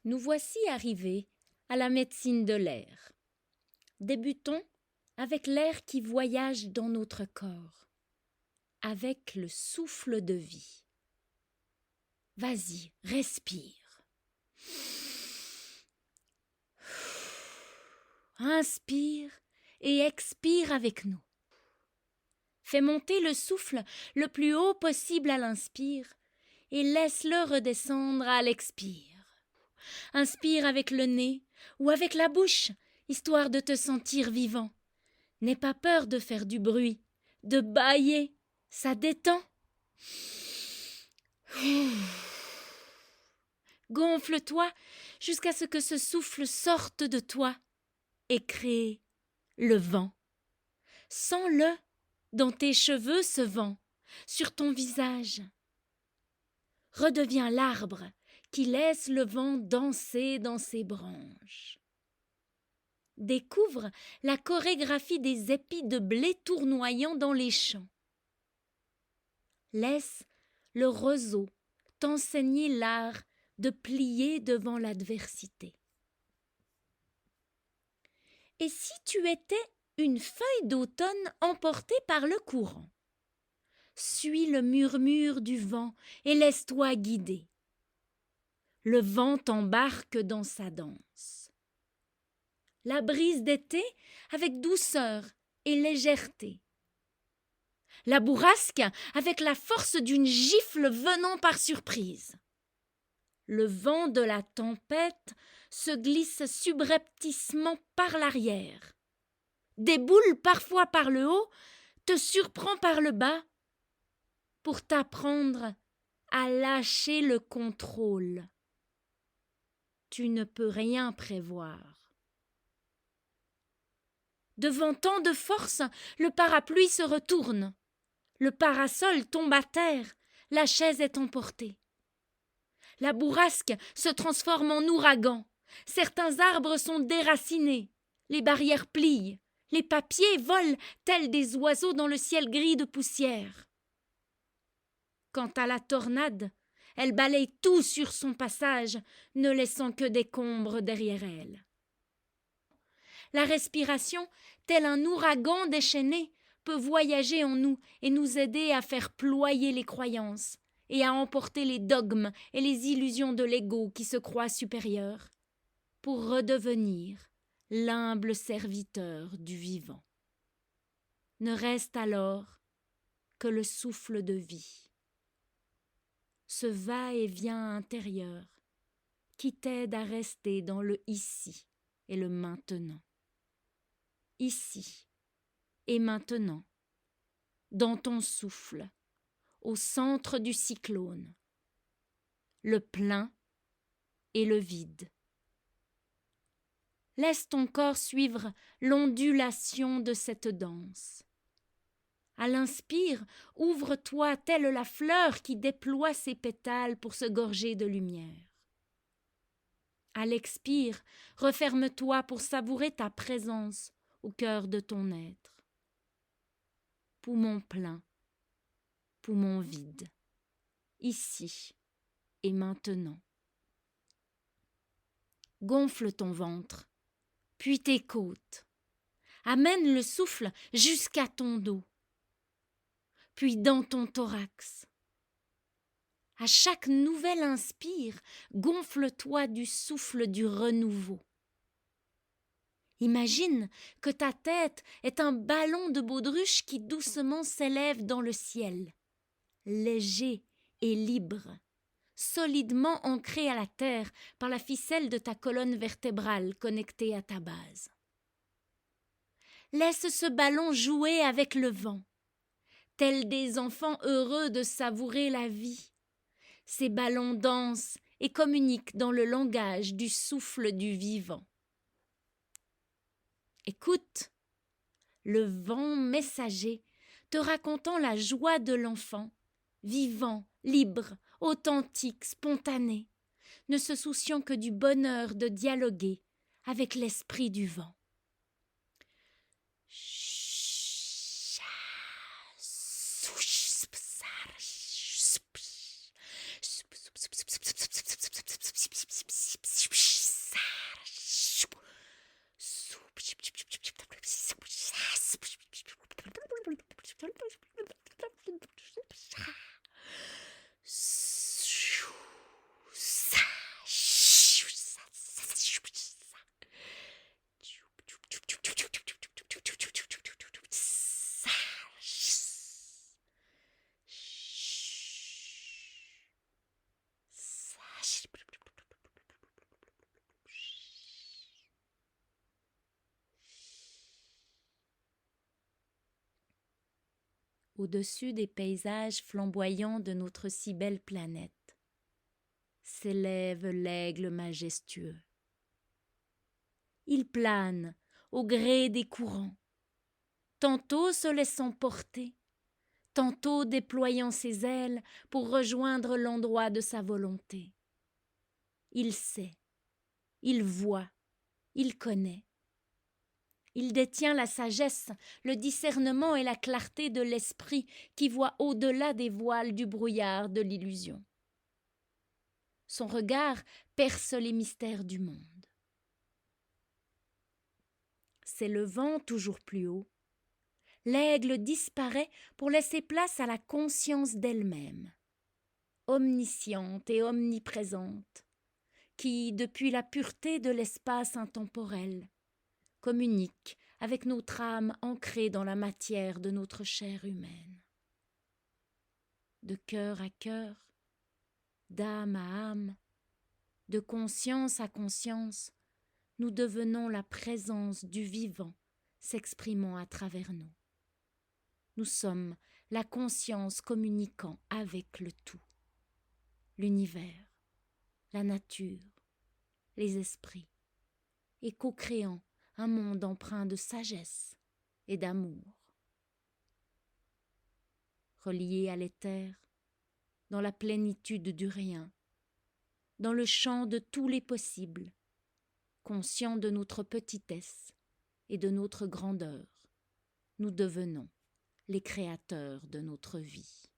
Nous voici arrivés à la médecine de l'air. Débutons avec l'air qui voyage dans notre corps, avec le souffle de vie. Vas-y, respire. Inspire et expire avec nous. Fais monter le souffle le plus haut possible à l'inspire et laisse-le redescendre à l'expire. Inspire avec le nez ou avec la bouche, histoire de te sentir vivant. N'aie pas peur de faire du bruit, de bâiller, ça détend. Gonfle-toi jusqu'à ce que ce souffle sorte de toi et crée le vent. Sens-le dans tes cheveux, ce vent, sur ton visage. Redeviens l'arbre qui laisse le vent danser dans ses branches. Découvre la chorégraphie des épis de blé tournoyant dans les champs. Laisse le roseau t'enseigner l'art de plier devant l'adversité. Et si tu étais une feuille d'automne emportée par le courant? Suis le murmure du vent et laisse-toi guider. Le vent t'embarque dans sa danse. La brise d'été avec douceur et légèreté. La bourrasque avec la force d'une gifle venant par surprise. Le vent de la tempête se glisse subrepticement par l'arrière. Déboule parfois par le haut, te surprend par le bas, pour t'apprendre à lâcher le contrôle. Tu ne peux rien prévoir. Devant tant de force, le parapluie se retourne. Le parasol tombe à terre, la chaise est emportée. La bourrasque se transforme en ouragan. Certains arbres sont déracinés. Les barrières plient. Les papiers volent tels des oiseaux dans le ciel gris de poussière. Quant à la tornade, elle balaye tout sur son passage, ne laissant que décombres derrière elle. La respiration, tel un ouragan déchaîné, peut voyager en nous et nous aider à faire ployer les croyances et à emporter les dogmes et les illusions de l'ego qui se croit supérieur, pour redevenir l'humble serviteur du vivant. Ne reste alors que le souffle de vie, ce va-et-vient intérieur qui t'aide à rester dans le ici et le maintenant. Ici et maintenant, dans ton souffle, au centre du cyclone, le plein et le vide. Laisse ton corps suivre l'ondulation de cette danse. À l'inspire, ouvre-toi telle la fleur qui déploie ses pétales pour se gorger de lumière. À l'expire, referme-toi pour savourer ta présence au cœur de ton être. Poumon plein, poumon vide, ici et maintenant. Gonfle ton ventre, puis tes côtes. Amène le souffle jusqu'à ton dos, puis dans ton thorax. À chaque nouvel inspire, gonfle-toi du souffle du renouveau. Imagine que ta tête est un ballon de baudruche qui doucement s'élève dans le ciel, léger et libre, solidement ancré à la terre par la ficelle de ta colonne vertébrale connectée à ta base. Laisse ce ballon jouer avec le vent, tels des enfants heureux de savourer la vie. Ces ballons dansent et communiquent dans le langage du souffle du vivant. Écoute, le vent messager te racontant la joie de l'enfant, vivant, libre, authentique, spontané, ne se souciant que du bonheur de dialoguer avec l'esprit du vent. Au-dessus des paysages flamboyants de notre si belle planète, s'élève l'aigle majestueux. Il plane au gré des courants, tantôt se laissant porter, tantôt déployant ses ailes pour rejoindre l'endroit de sa volonté. Il sait, il voit, il connaît. Il détient la sagesse, le discernement et la clarté de l'esprit qui voit au-delà des voiles du brouillard de l'illusion. Son regard perce les mystères du monde. S'élevant toujours plus haut, l'aigle disparaît pour laisser place à la conscience d'elle-même, omnisciente et omniprésente, qui, depuis la pureté de l'espace intemporel, communique avec notre âme ancrée dans la matière de notre chair humaine. De cœur à cœur, d'âme à âme, de conscience à conscience, nous devenons la présence du vivant s'exprimant à travers nous. Nous sommes la conscience communiquant avec le tout, l'univers, la nature, les esprits, et co-créant un monde empreint de sagesse et d'amour. Reliés à l'éther, dans la plénitude du rien, dans le champ de tous les possibles, conscients de notre petitesse et de notre grandeur, nous devenons les créateurs de notre vie.